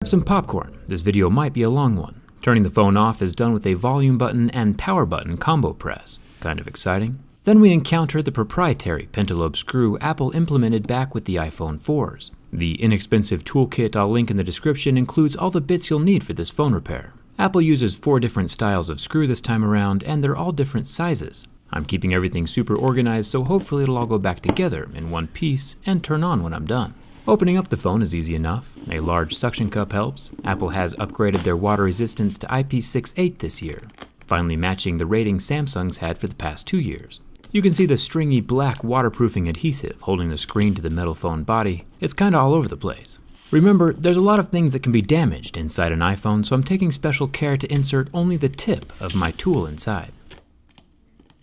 Some popcorn. This video might be a long one. Turning the phone off is done with a volume button and power button combo press. Kind of exciting. Then we encounter the proprietary pentalobe screw Apple implemented back with the iPhone 4s. The inexpensive toolkit I'll link in the description includes all the bits you'll need for this phone repair. Apple uses 4 different styles of screw this time around, and they're all different sizes. I'm keeping everything super organized, so hopefully it'll all go back together in one piece and turn on when I'm done. Opening up the phone is easy enough. A large suction cup helps. Apple has upgraded their water resistance to IP68 this year, finally matching the rating Samsung's had for the past 2 years. You can see the stringy black waterproofing adhesive holding the screen to the metal phone body. It's kinda all over the place. Remember, there's a lot of things that can be damaged inside an iPhone, so I'm taking special care to insert only the tip of my tool inside.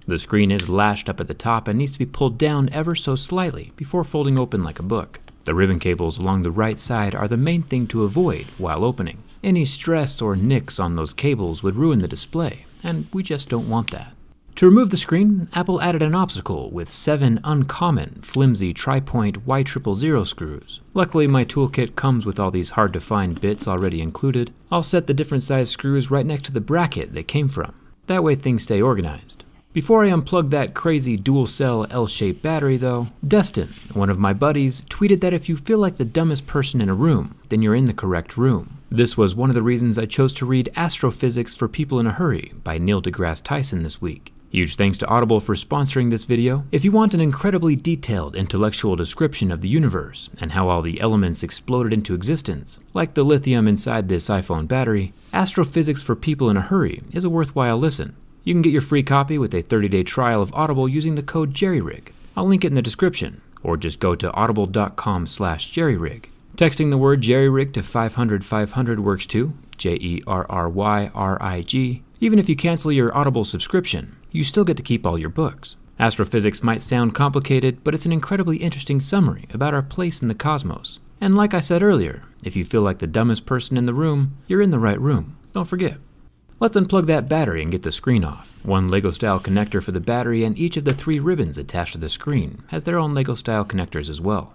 The screen is lashed up at the top and needs to be pulled down ever so slightly before folding open like a book. The ribbon cables along the right side are the main thing to avoid while opening. Any stress or nicks on those cables would ruin the display, and we just don't want that. To remove the screen, Apple added an obstacle with 7 uncommon, flimsy tri-point Y000 screws. Luckily, my toolkit comes with all these hard-to-find bits already included. I'll set the different size screws right next to the bracket they came from. That way things stay organized. Before I unplug that crazy dual-cell L-shaped battery though, Dustin, one of my buddies, tweeted that if you feel like the dumbest person in a room, then you're in the correct room. This was one of the reasons I chose to read Astrophysics for People in a Hurry by Neil deGrasse Tyson this week. Huge thanks to Audible for sponsoring this video. If you want an incredibly detailed intellectual description of the universe and how all the elements exploded into existence, like the lithium inside this iPhone battery, Astrophysics for People in a Hurry is a worthwhile listen. You can get your free copy with a 30-day trial of Audible using the code JERRYRIG. I'll link it in the description, or just go to audible.com/jerryrig. Texting the word JERRYRIG to 500-500 works too, JERRYRIG. Even if you cancel your Audible subscription, you still get to keep all your books. Astrophysics might sound complicated, but it's an incredibly interesting summary about our place in the cosmos. And like I said earlier, if you feel like the dumbest person in the room, you're in the right room. Don't forget. Let's unplug that battery and get the screen off. One Lego-style connector for the battery, and each of the 3 ribbons attached to the screen has their own Lego-style connectors as well.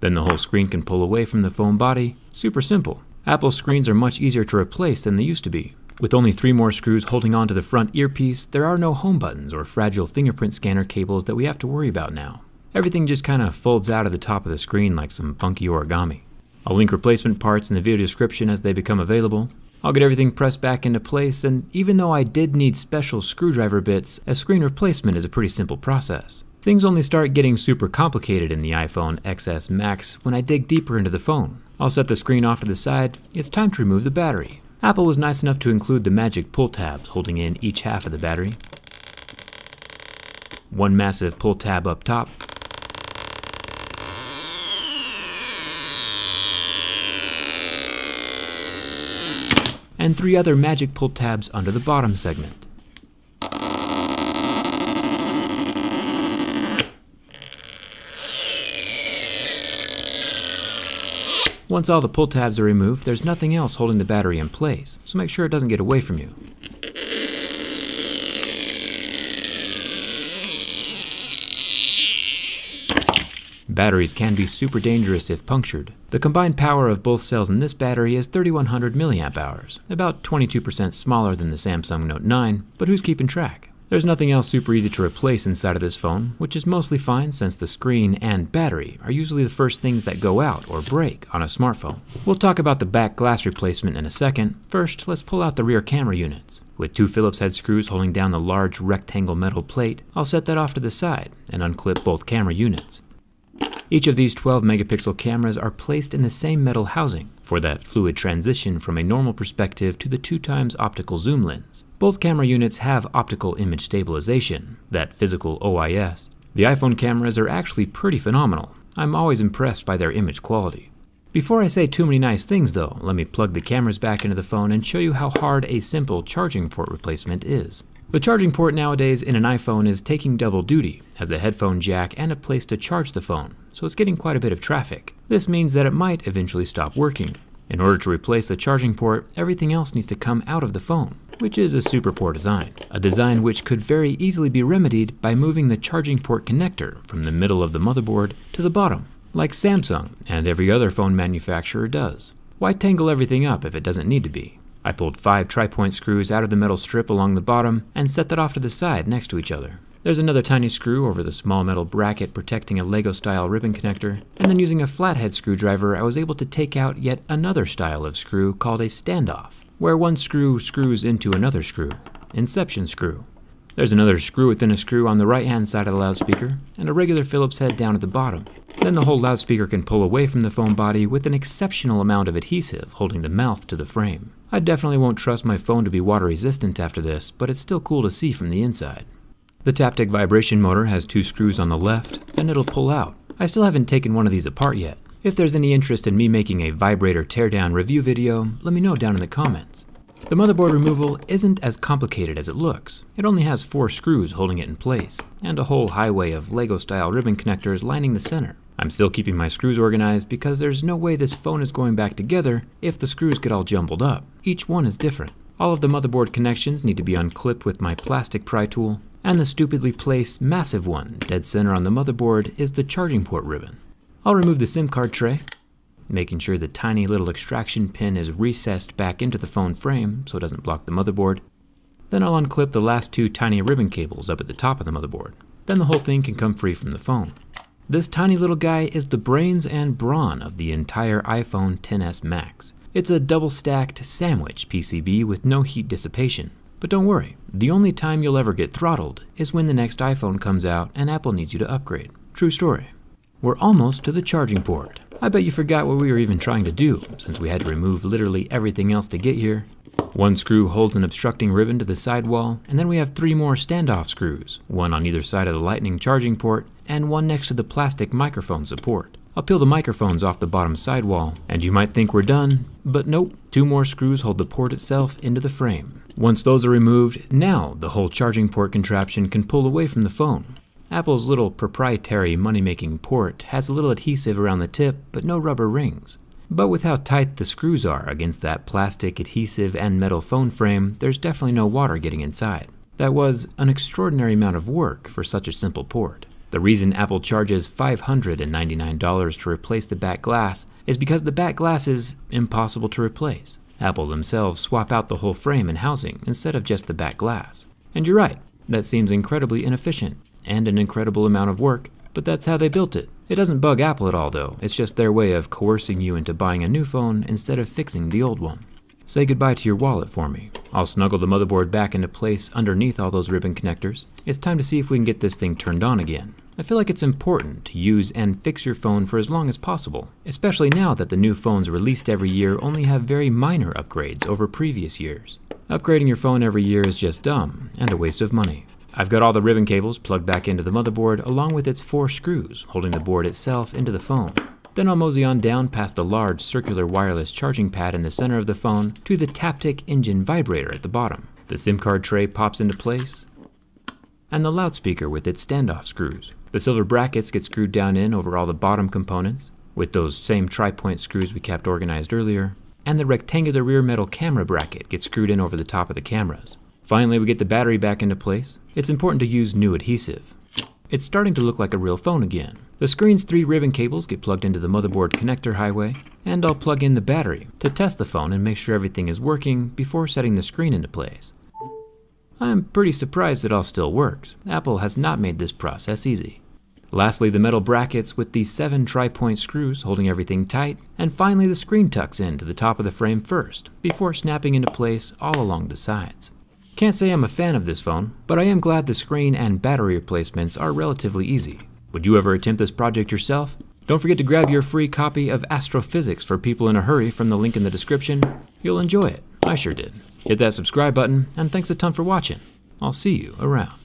Then the whole screen can pull away from the phone body. Super simple. Apple's screens are much easier to replace than they used to be. With only 3 more screws holding on to the front earpiece, there are no home buttons or fragile fingerprint scanner cables that we have to worry about now. Everything just kinda folds out of the top of the screen like some funky origami. I'll link replacement parts in the video description as they become available. I'll get everything pressed back into place, and even though I did need special screwdriver bits, a screen replacement is a pretty simple process. Things only start getting super complicated in the iPhone XS Max when I dig deeper into the phone. I'll set the screen off to the side. It's time to remove the battery. Apple was nice enough to include the magic pull tabs holding in each half of the battery. One massive pull tab up top. And 3 other magic pull tabs under the bottom segment. Once all the pull tabs are removed, there's nothing else holding the battery in place, so make sure it doesn't get away from you. Batteries can be super dangerous if punctured. The combined power of both cells in this battery is 3100 mAh, about 22% smaller than the Samsung Note 9, but who's keeping track? There's nothing else super easy to replace inside of this phone, which is mostly fine since the screen and battery are usually the first things that go out or break on a smartphone. We'll talk about the back glass replacement in a second. First, let's pull out the rear camera units. With 2 Phillips head screws holding down the large rectangle metal plate, I'll set that off to the side and unclip both camera units. Each of these 12 megapixel cameras are placed in the same metal housing for that fluid transition from a normal perspective to the 2x optical zoom lens. Both camera units have optical image stabilization, that physical OIS. The iPhone cameras are actually pretty phenomenal. I'm always impressed by their image quality. Before I say too many nice things though, let me plug the cameras back into the phone and show you how hard a simple charging port replacement is. The charging port nowadays in an iPhone is taking double duty, as a headphone jack and a place to charge the phone, so it's getting quite a bit of traffic. This means that it might eventually stop working. In order to replace the charging port, everything else needs to come out of the phone, which is a super poor design. A design which could very easily be remedied by moving the charging port connector from the middle of the motherboard to the bottom. like Samsung and every other phone manufacturer does. Why tangle everything up if it doesn't need to be? I pulled 5 tri-point screws out of the metal strip along the bottom and set that off to the side next to each other. There's another tiny screw over the small metal bracket protecting a Lego-style ribbon connector, and then using a flathead screwdriver I was able to take out yet another style of screw called a standoff, where one screw screws into another screw. Inception screw. There's another screw within a screw on the right-hand side of the loudspeaker, and a regular Phillips head down at the bottom. Then the whole loudspeaker can pull away from the phone body with an exceptional amount of adhesive holding the mouth to the frame. I definitely won't trust my phone to be water resistant after this, but it's still cool to see from the inside. The Taptic vibration motor has 2 screws on the left, and it'll pull out. I still haven't taken one of these apart yet. If there's any interest in me making a vibrator teardown review video, let me know down in the comments. The motherboard removal isn't as complicated as it looks. It only has 4 screws holding it in place, and a whole highway of Lego-style ribbon connectors lining the center. I'm still keeping my screws organized because there's no way this phone is going back together if the screws get all jumbled up. Each one is different. All of the motherboard connections need to be unclipped with my plastic pry tool, and the stupidly placed massive one dead center on the motherboard is the charging port ribbon. I'll remove the SIM card tray, making sure the tiny little extraction pin is recessed back into the phone frame so it doesn't block the motherboard. Then I'll unclip the last 2 tiny ribbon cables up at the top of the motherboard. Then the whole thing can come free from the phone. This tiny little guy is the brains and brawn of the entire iPhone XS Max. It's a double-stacked sandwich PCB with no heat dissipation. But don't worry, the only time you'll ever get throttled is when the next iPhone comes out and Apple needs you to upgrade. True story. We're almost to the charging port. I bet you forgot what we were even trying to do, since we had to remove literally everything else to get here. 1 screw holds an obstructing ribbon to the sidewall, and then we have 3 more standoff screws, 1 on either side of the lightning charging port, and 1 next to the plastic microphone support. I'll peel the microphones off the bottom sidewall, and you might think we're done, but nope, 2 more screws hold the port itself into the frame. Once those are removed, now the whole charging port contraption can pull away from the phone. Apple's little proprietary money-making port has a little adhesive around the tip, but no rubber rings. But with how tight the screws are against that plastic adhesive and metal phone frame, there's definitely no water getting inside. That was an extraordinary amount of work for such a simple port. The reason Apple charges $599 to replace the back glass is because the back glass is impossible to replace. Apple themselves swap out the whole frame and housing instead of just the back glass. And you're right, that seems incredibly inefficient and an incredible amount of work, but that's how they built it. It doesn't bug Apple at all though, it's just their way of coercing you into buying a new phone instead of fixing the old one. Say goodbye to your wallet for me. I'll snuggle the motherboard back into place underneath all those ribbon connectors. It's time to see if we can get this thing turned on again. I feel like it's important to use and fix your phone for as long as possible, especially now that the new phones released every year only have very minor upgrades over previous years. Upgrading your phone every year is just dumb and a waste of money. I've got all the ribbon cables plugged back into the motherboard along with its 4 screws holding the board itself into the phone. Then I'll mosey on down past the large circular wireless charging pad in the center of the phone to the Taptic engine vibrator at the bottom. The SIM card tray pops into place, and the loudspeaker with its standoff screws. The silver brackets get screwed down in over all the bottom components, with those same tri-point screws we kept organized earlier, and the rectangular rear metal camera bracket gets screwed in over the top of the cameras. Finally, we get the battery back into place. It's important to use new adhesive. It's starting to look like a real phone again. The screen's 3 ribbon cables get plugged into the motherboard connector highway, and I'll plug in the battery to test the phone and make sure everything is working before setting the screen into place. I'm pretty surprised it all still works. Apple has not made this process easy. Lastly, the metal brackets with the 7 tri-point screws holding everything tight, and finally the screen tucks in to the top of the frame first, before snapping into place all along the sides. Can't say I'm a fan of this phone, but I am glad the screen and battery replacements are relatively easy. Would you ever attempt this project yourself? Don't forget to grab your free copy of Astrophysics for People in a Hurry from the link in the description. You'll enjoy it. I sure did. Hit that subscribe button, and thanks a ton for watching. I'll see you around.